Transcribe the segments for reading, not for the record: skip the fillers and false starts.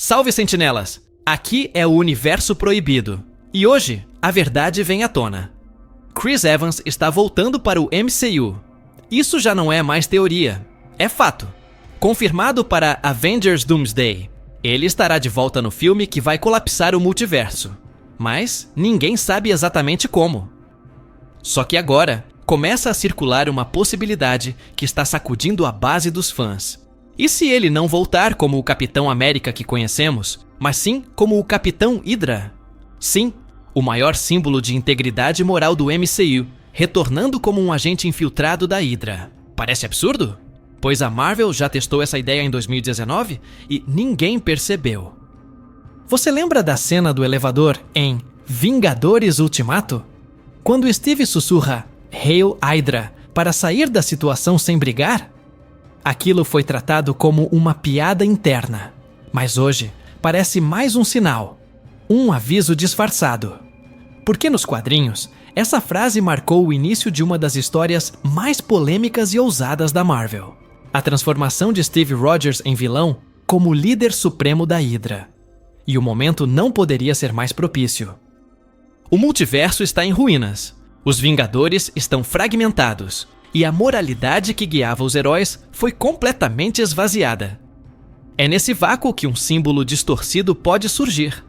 Salve, sentinelas! Aqui é o Universo Proibido. E hoje, a verdade vem à tona. Chris Evans está voltando para o MCU. Isso já não é mais teoria, é fato. Confirmado para Avengers Doomsday. Ele estará de volta no filme que vai colapsar o multiverso. Mas ninguém sabe exatamente como. Só que agora, começa a circular uma possibilidade que está sacudindo a base dos fãs. E se ele não voltar como o Capitão América que conhecemos, mas sim como o Capitão Hydra? Sim, o maior símbolo de integridade moral do MCU, retornando como um agente infiltrado da Hydra. Parece absurdo? Pois a Marvel já testou essa ideia em 2019 e ninguém percebeu. Você lembra da cena do elevador em Vingadores Ultimato? Quando Steve sussurra "Hail Hydra" para sair da situação sem brigar? Aquilo foi tratado como uma piada interna, mas hoje parece mais um sinal, um aviso disfarçado. Porque nos quadrinhos, essa frase marcou o início de uma das histórias mais polêmicas e ousadas da Marvel. A transformação de Steve Rogers em vilão como líder supremo da Hydra. E o momento não poderia ser mais propício. O multiverso está em ruínas, os Vingadores estão fragmentados, e a moralidade que guiava os heróis foi completamente esvaziada. É nesse vácuo que um símbolo distorcido pode surgir.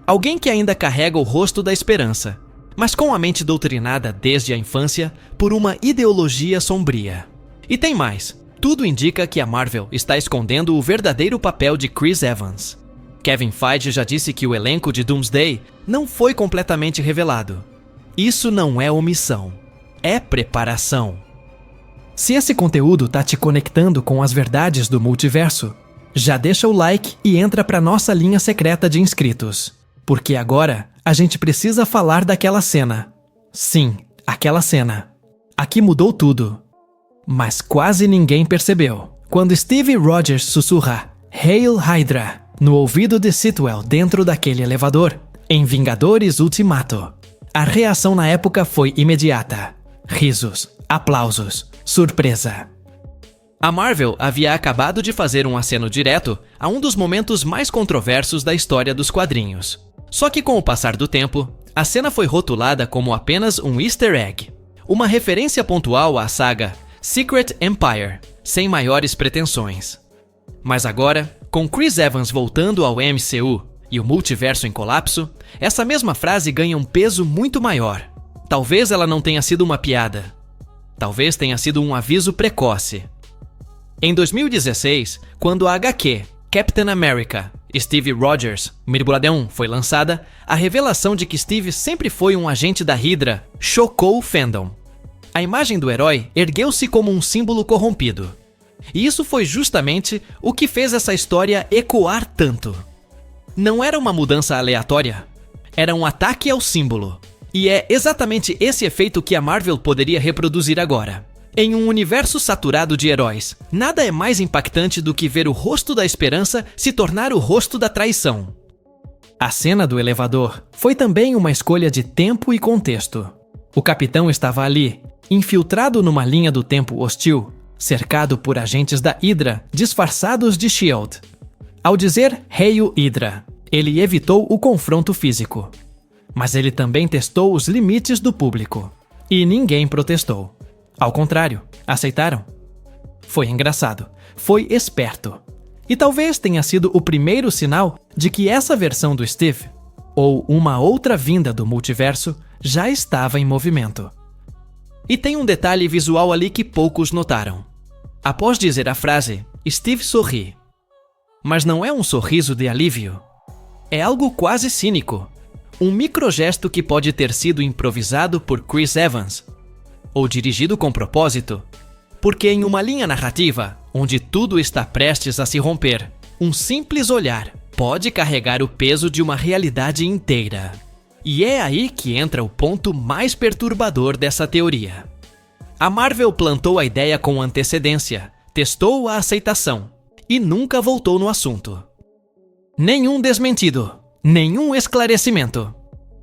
Alguém que ainda carrega o rosto da esperança, mas com a mente doutrinada desde a infância por uma ideologia sombria. E tem mais, tudo indica que a Marvel está escondendo o verdadeiro papel de Chris Evans. Kevin Feige já disse que o elenco de Doomsday não foi completamente revelado. Isso não é omissão, é preparação. Se esse conteúdo tá te conectando com as verdades do multiverso, já deixa o like e entra pra nossa linha secreta de inscritos. Porque agora a gente precisa falar daquela cena. Sim, aquela cena. Aqui mudou tudo. Mas quase ninguém percebeu. Quando Steve Rogers sussurra "Hail Hydra" no ouvido de Sitwell dentro daquele elevador, em Vingadores Ultimato. A reação na época foi imediata. Risos, aplausos, surpresa. A Marvel havia acabado de fazer um aceno direto a um dos momentos mais controversos da história dos quadrinhos. Só que com o passar do tempo, a cena foi rotulada como apenas um easter egg, uma referência pontual à saga Secret Empire, sem maiores pretensões. Mas agora, com Chris Evans voltando ao MCU e o multiverso em colapso, essa mesma frase ganha um peso muito maior. Talvez ela não tenha sido uma piada. Talvez tenha sido um aviso precoce. Em 2016, quando a HQ Captain America, Steve Rogers, 1 foi lançada, a revelação de que Steve sempre foi um agente da Hydra chocou o fandom. A imagem do herói ergueu-se como um símbolo corrompido. E isso foi justamente o que fez essa história ecoar tanto. Não era uma mudança aleatória, era um ataque ao símbolo. E é exatamente esse efeito que a Marvel poderia reproduzir agora. Em um universo saturado de heróis, nada é mais impactante do que ver o rosto da esperança se tornar o rosto da traição. A cena do elevador foi também uma escolha de tempo e contexto. O capitão estava ali, infiltrado numa linha do tempo hostil, cercado por agentes da Hydra disfarçados de S.H.I.E.L.D. Ao dizer "Hail Hydra", ele evitou o confronto físico. Mas ele também testou os limites do público. E ninguém protestou. Ao contrário, aceitaram. Foi engraçado, foi esperto. E talvez tenha sido o primeiro sinal de que essa versão do Steve, ou uma outra vinda do multiverso, já estava em movimento. E tem um detalhe visual ali que poucos notaram. Após dizer a frase, Steve sorri. Mas não é um sorriso de alívio. É algo quase cínico. Um microgesto que pode ter sido improvisado por Chris Evans, ou dirigido com propósito, porque em uma linha narrativa, onde tudo está prestes a se romper, um simples olhar pode carregar o peso de uma realidade inteira. E é aí que entra o ponto mais perturbador dessa teoria. A Marvel plantou a ideia com antecedência, testou a aceitação, e nunca voltou no assunto. Nenhum desmentido. Nenhum esclarecimento.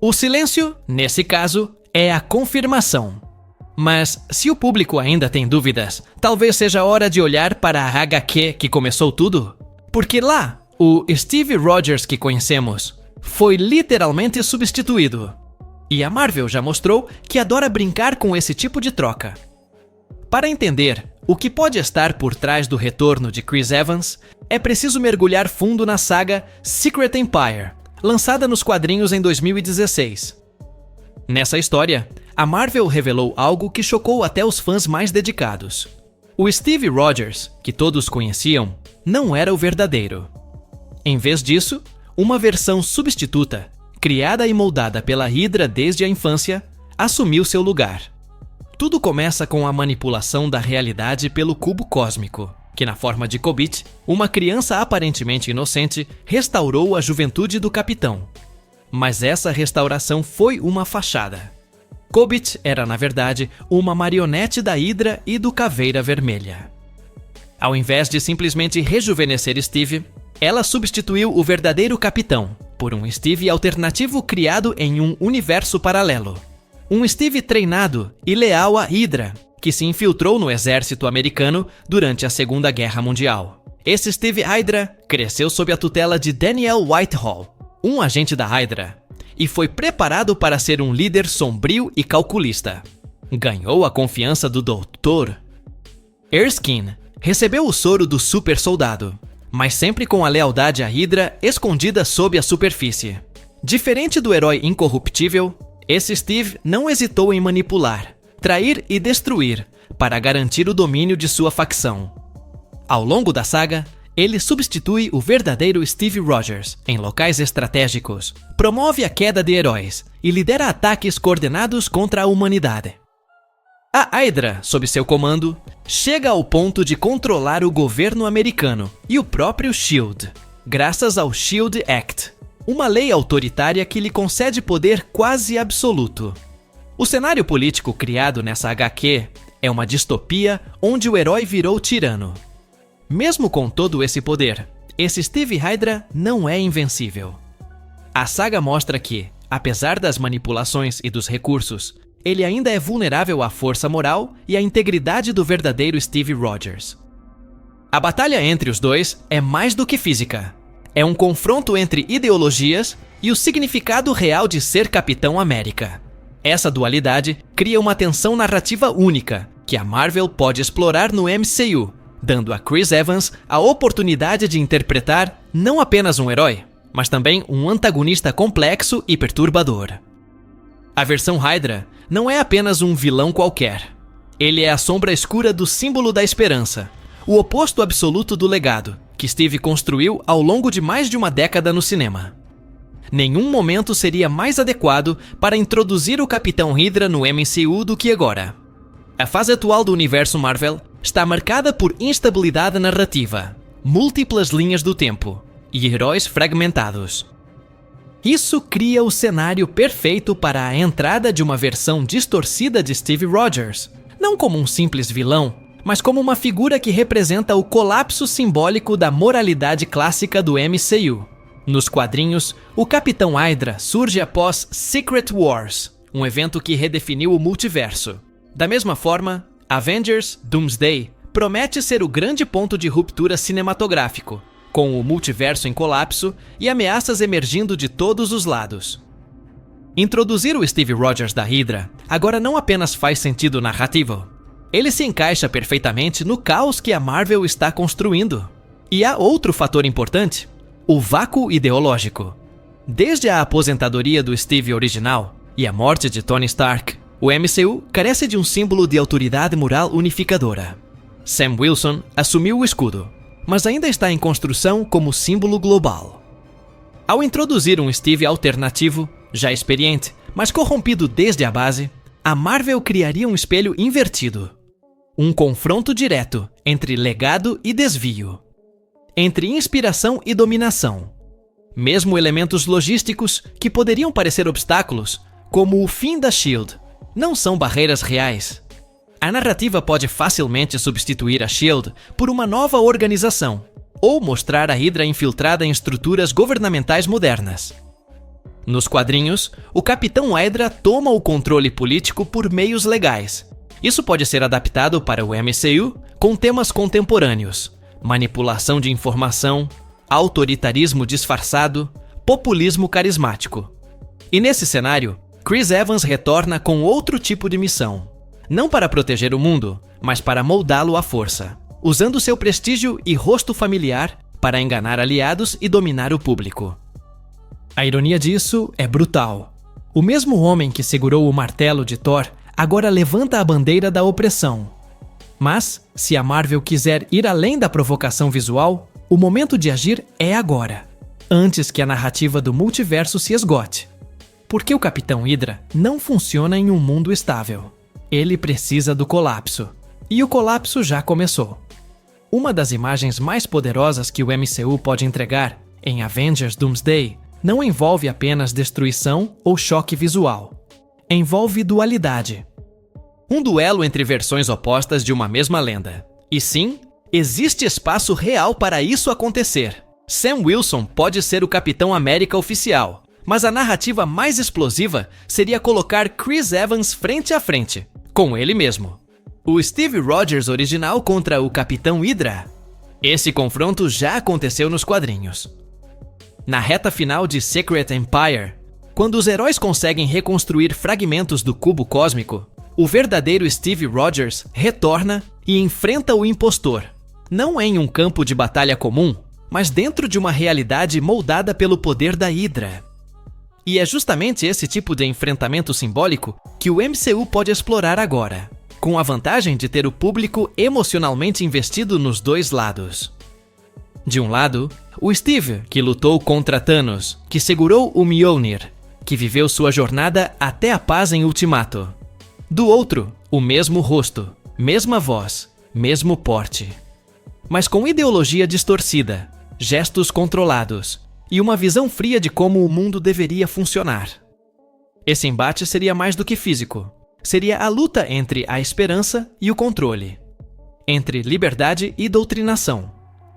O silêncio, nesse caso, é a confirmação. Mas, se o público ainda tem dúvidas, talvez seja hora de olhar para a HQ que começou tudo. Porque lá, O Steve Rogers que conhecemos foi literalmente substituído. E a Marvel já mostrou que adora brincar com esse tipo de troca. Para entender o que pode estar por trás do retorno de Chris Evans, é preciso mergulhar fundo na saga Secret Empire, lançada nos quadrinhos em 2016. Nessa história, a Marvel revelou algo que chocou até os fãs mais dedicados. O Steve Rogers, que todos conheciam, não era o verdadeiro. Em vez disso, uma versão substituta, criada e moldada pela Hydra desde a infância, assumiu seu lugar. Tudo começa com a manipulação da realidade pelo cubo cósmico, que na forma de Kobit, uma criança aparentemente inocente, restaurou a juventude do capitão. Mas essa restauração foi uma fachada. Kobit era, na verdade, uma marionete da Hydra e do Caveira Vermelha. Ao invés de simplesmente rejuvenescer Steve, ela substituiu o verdadeiro capitão por um Steve alternativo criado em um universo paralelo. Um Steve treinado e leal à Hydra, que se infiltrou no exército americano durante a Segunda Guerra Mundial. Esse Steve Hydra cresceu sob a tutela de Daniel Whitehall, um agente da Hydra, e foi preparado para ser um líder sombrio e calculista. Ganhou a confiança do Dr. Erskine, recebeu o soro do super soldado, mas sempre com a lealdade à Hydra escondida sob a superfície. Diferente do herói incorruptível, esse Steve não hesitou em manipular, trair e destruir para garantir o domínio de sua facção. Ao longo da saga, ele substitui o verdadeiro Steve Rogers em locais estratégicos, promove a queda de heróis e lidera ataques coordenados contra a humanidade. A Hydra, sob seu comando, chega ao ponto de controlar o governo americano e o próprio S.H.I.E.L.D., graças ao S.H.I.E.L.D. Act, uma lei autoritária que lhe concede poder quase absoluto. O cenário político criado nessa HQ é uma distopia onde o herói virou tirano. Mesmo com todo esse poder, esse Steve Hydra não é invencível. A saga mostra que, apesar das manipulações e dos recursos, ele ainda é vulnerável à força moral e à integridade do verdadeiro Steve Rogers. A batalha entre os dois é mais do que física. É um confronto entre ideologias e o significado real de ser Capitão América. Essa dualidade cria uma tensão narrativa única que a Marvel pode explorar no MCU, dando a Chris Evans a oportunidade de interpretar não apenas um herói, mas também um antagonista complexo e perturbador. A versão Hydra não é apenas um vilão qualquer. Ele é a sombra escura do símbolo da esperança, o oposto absoluto do legado que Steve construiu ao longo de mais de uma década no cinema. Nenhum momento seria mais adequado para introduzir o Capitão Hydra no MCU do que agora. A fase atual do universo Marvel está marcada por instabilidade narrativa, múltiplas linhas do tempo e heróis fragmentados. Isso cria o cenário perfeito para a entrada de uma versão distorcida de Steve Rogers, não como um simples vilão, mas como uma figura que representa o colapso simbólico da moralidade clássica do MCU. Nos quadrinhos, o Capitão Hydra surge após Secret Wars, um evento que redefiniu o multiverso. Da mesma forma, Avengers Doomsday promete ser o grande ponto de ruptura cinematográfico, com o multiverso em colapso e ameaças emergindo de todos os lados. Introduzir o Steve Rogers da Hydra agora não apenas faz sentido narrativo, ele se encaixa perfeitamente no caos que a Marvel está construindo. E há outro fator importante: o vácuo ideológico. Desde a aposentadoria do Steve original e a morte de Tony Stark, o MCU carece de um símbolo de autoridade moral unificadora. Sam Wilson assumiu o escudo, mas ainda está em construção como símbolo global. Ao introduzir um Steve alternativo, já experiente, mas corrompido desde a base, a Marvel criaria um espelho invertido. Um confronto direto entre legado e desvio. Entre inspiração e dominação. Mesmo elementos logísticos que poderiam parecer obstáculos, como o fim da S.H.I.E.L.D., não são barreiras reais. A narrativa pode facilmente substituir a S.H.I.E.L.D. por uma nova organização, ou mostrar a Hydra infiltrada em estruturas governamentais modernas. Nos quadrinhos, o Capitão Hydra toma o controle político por meios legais. Isso pode ser adaptado para o MCU com temas contemporâneos, manipulação de informação, autoritarismo disfarçado, populismo carismático. E nesse cenário, Chris Evans retorna com outro tipo de missão. Não para proteger o mundo, mas para moldá-lo à força, usando seu prestígio e rosto familiar para enganar aliados e dominar o público. A ironia disso é brutal. O mesmo homem que segurou o martelo de Thor agora levanta a bandeira da opressão. Mas, se a Marvel quiser ir além da provocação visual, o momento de agir é agora, antes que a narrativa do multiverso se esgote. Porque o Capitão Hydra não funciona em um mundo estável. Ele precisa do colapso. E o colapso já começou. Uma das imagens mais poderosas que o MCU pode entregar, em Avengers Doomsday, não envolve apenas destruição ou choque visual. Envolve dualidade. Um duelo entre versões opostas de uma mesma lenda. E sim, existe espaço real para isso acontecer. Sam Wilson pode ser o Capitão América oficial, mas a narrativa mais explosiva seria colocar Chris Evans frente a frente, com ele mesmo. O Steve Rogers original contra o Capitão Hydra. Esse confronto já aconteceu nos quadrinhos. Na reta final de Secret Empire, quando os heróis conseguem reconstruir fragmentos do cubo cósmico, o verdadeiro Steve Rogers retorna e enfrenta o impostor, não em um campo de batalha comum, mas dentro de uma realidade moldada pelo poder da Hydra. E é justamente esse tipo de enfrentamento simbólico que o MCU pode explorar agora, com a vantagem de ter o público emocionalmente investido nos dois lados. De um lado, o Steve, que lutou contra Thanos, que segurou o Mjolnir, que viveu sua jornada até a paz em Ultimato. Do outro, o mesmo rosto, mesma voz, mesmo porte. Mas com ideologia distorcida, gestos controlados e uma visão fria de como o mundo deveria funcionar. Esse embate seria mais do que físico. Seria a luta entre a esperança e o controle. Entre liberdade e doutrinação.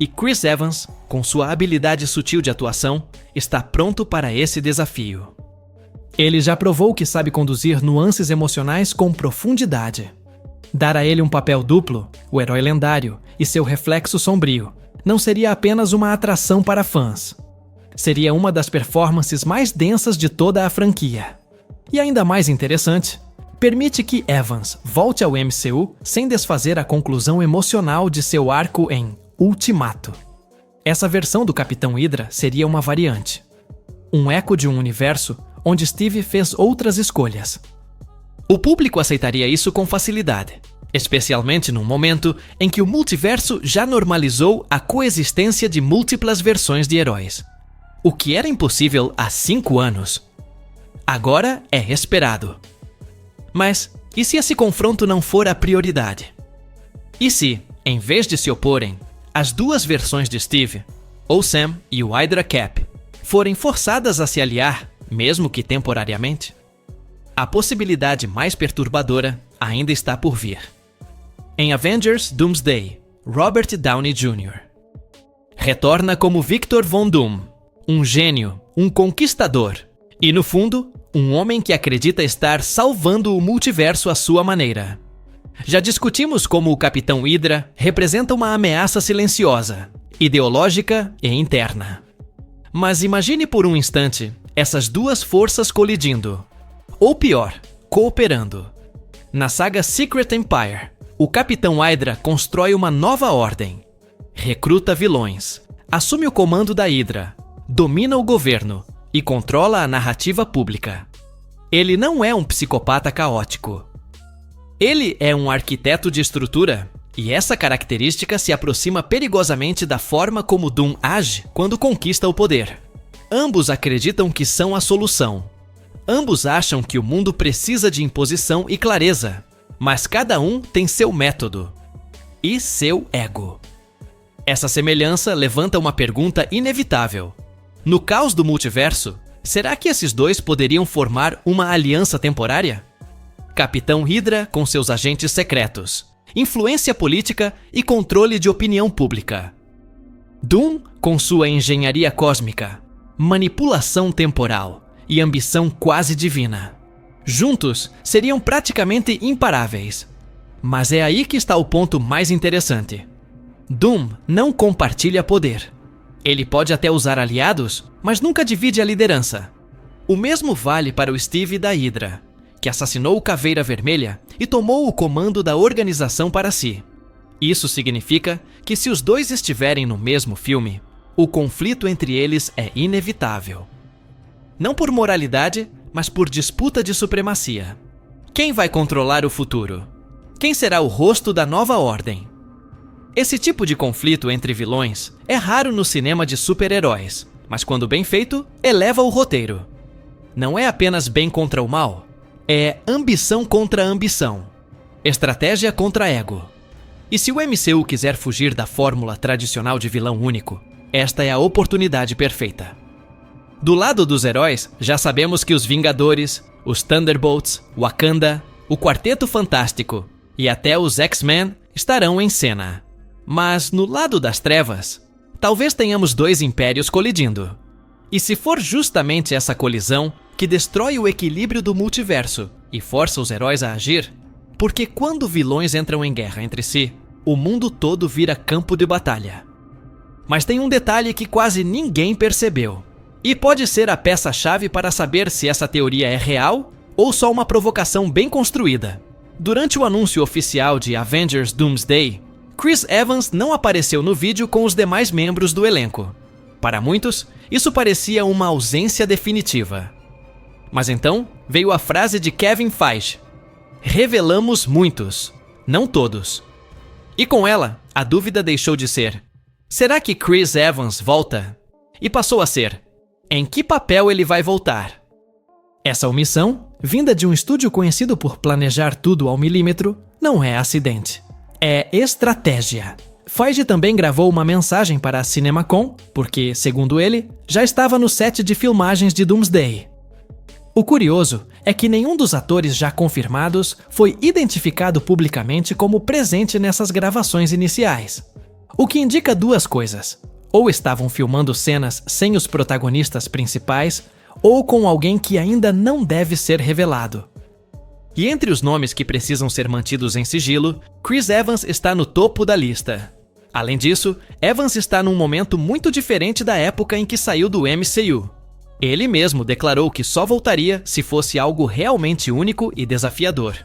E Chris Evans, com sua habilidade sutil de atuação, está pronto para esse desafio. Ele já provou que sabe conduzir nuances emocionais com profundidade. Dar a ele um papel duplo, o herói lendário, e seu reflexo sombrio, não seria apenas uma atração para fãs. Seria uma das performances mais densas de toda a franquia. E ainda mais interessante, permite que Evans volte ao MCU sem desfazer a conclusão emocional de seu arco em Ultimato. Essa versão do Capitão Hydra seria uma variante. Um eco de um universo onde Steve fez outras escolhas. O público aceitaria isso com facilidade, especialmente num momento em que o multiverso já normalizou a coexistência de múltiplas versões de heróis. O que era impossível há 5 anos, agora é esperado. Mas, e se esse confronto não for a prioridade? E se, em vez de se oporem, as duas versões de Steve, ou Sam e o Hydra Cap, forem forçadas a se aliar, mesmo que temporariamente? A possibilidade mais perturbadora ainda está por vir. Em Avengers Doomsday, Robert Downey Jr. retorna como Victor Von Doom, um gênio, um conquistador, e no fundo, um homem que acredita estar salvando o multiverso à sua maneira. Já discutimos como o Capitão Hydra representa uma ameaça silenciosa, ideológica e interna. Mas imagine por um instante essas duas forças colidindo. Ou pior, cooperando. Na saga Secret Empire, o Capitão Hydra constrói uma nova ordem. Recruta vilões, assume o comando da Hydra, domina o governo e controla a narrativa pública. Ele não é um psicopata caótico. Ele é um arquiteto de estrutura, e essa característica se aproxima perigosamente da forma como Doom age quando conquista o poder. Ambos acreditam que são a solução. Ambos acham que o mundo precisa de imposição e clareza, mas cada um tem seu método e seu ego. Essa semelhança levanta uma pergunta inevitável. No caos do multiverso, será que esses dois poderiam formar uma aliança temporária? Capitão Hydra com seus agentes secretos, influência política e controle de opinião pública. Doom com sua engenharia cósmica, manipulação temporal e ambição quase divina. Juntos, seriam praticamente imparáveis. Mas é aí que está o ponto mais interessante. Doom não compartilha poder. Ele pode até usar aliados, mas nunca divide a liderança. O mesmo vale para o Steve da Hydra, que assassinou o Caveira Vermelha e tomou o comando da organização para si. Isso significa que se os dois estiverem no mesmo filme, o conflito entre eles é inevitável. Não por moralidade, mas por disputa de supremacia. Quem vai controlar o futuro? Quem será o rosto da nova ordem? Esse tipo de conflito entre vilões é raro no cinema de super-heróis, mas quando bem feito, eleva o roteiro. Não é apenas bem contra o mal, é ambição contra ambição, estratégia contra ego. E se o MCU quiser fugir da fórmula tradicional de vilão único, esta é a oportunidade perfeita. Do lado dos heróis, já sabemos que os Vingadores, os Thunderbolts, Wakanda, o Quarteto Fantástico e até os X-Men estarão em cena. Mas no lado das trevas, talvez tenhamos dois impérios colidindo. E se for justamente essa colisão que destrói o equilíbrio do multiverso e força os heróis a agir, porque quando vilões entram em guerra entre si, o mundo todo vira campo de batalha. Mas tem um detalhe que quase ninguém percebeu, e pode ser a peça-chave para saber se essa teoria é real ou só uma provocação bem construída. Durante o anúncio oficial de Avengers Doomsday, Chris Evans não apareceu no vídeo com os demais membros do elenco. Para muitos, isso parecia uma ausência definitiva. Mas então veio a frase de Kevin Feige: "Revelamos muitos, não todos." E com ela, a dúvida deixou de ser: será que Chris Evans volta? E passou a ser: em que papel ele vai voltar? Essa omissão, vinda de um estúdio conhecido por planejar tudo ao milímetro, não é acidente. É estratégia. Feige também gravou uma mensagem para a CinemaCon, porque, segundo ele, já estava no set de filmagens de Doomsday. O curioso é que nenhum dos atores já confirmados foi identificado publicamente como presente nessas gravações iniciais. O que indica duas coisas: ou estavam filmando cenas sem os protagonistas principais, ou com alguém que ainda não deve ser revelado. E entre os nomes que precisam ser mantidos em sigilo, Chris Evans está no topo da lista. Além disso, Evans está num momento muito diferente da época em que saiu do MCU. Ele mesmo declarou que só voltaria se fosse algo realmente único e desafiador.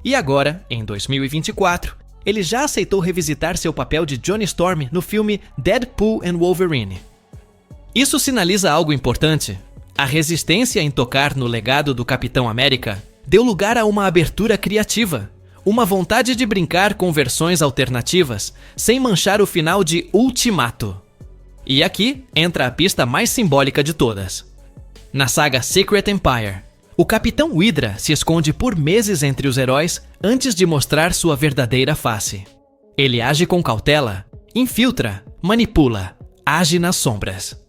E agora, em 2024, ele já aceitou revisitar seu papel de Johnny Storm no filme Deadpool and Wolverine. Isso sinaliza algo importante. A resistência em tocar no legado do Capitão América deu lugar a uma abertura criativa, uma vontade de brincar com versões alternativas, sem manchar o final de Ultimato. E aqui entra a pista mais simbólica de todas. Na saga Secret Empire, o Capitão Hydra se esconde por meses entre os heróis antes de mostrar sua verdadeira face. Ele age com cautela, infiltra, manipula, age nas sombras.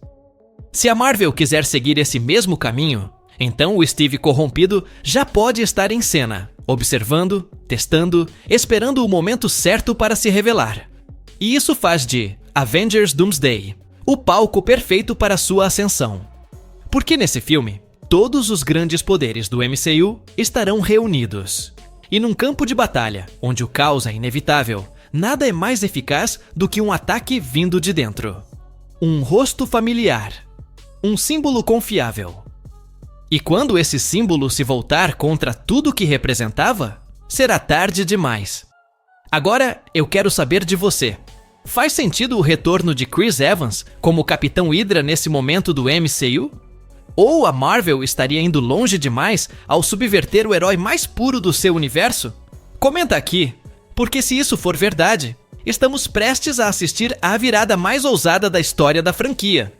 Se a Marvel quiser seguir esse mesmo caminho, então o Steve corrompido já pode estar em cena, observando, testando, esperando o momento certo para se revelar. E isso faz de Avengers Doomsday o palco perfeito para sua ascensão. Porque nesse filme, todos os grandes poderes do MCU estarão reunidos. E num campo de batalha, onde o caos é inevitável, nada é mais eficaz do que um ataque vindo de dentro. Um rosto familiar. Um símbolo confiável. E quando esse símbolo se voltar contra tudo que representava, será tarde demais. Agora eu quero saber de você. Faz sentido o retorno de Chris Evans como Capitão Hydra nesse momento do MCU? Ou a Marvel estaria indo longe demais ao subverter o herói mais puro do seu universo? Comenta aqui, porque se isso for verdade, estamos prestes a assistir à virada mais ousada da história da franquia.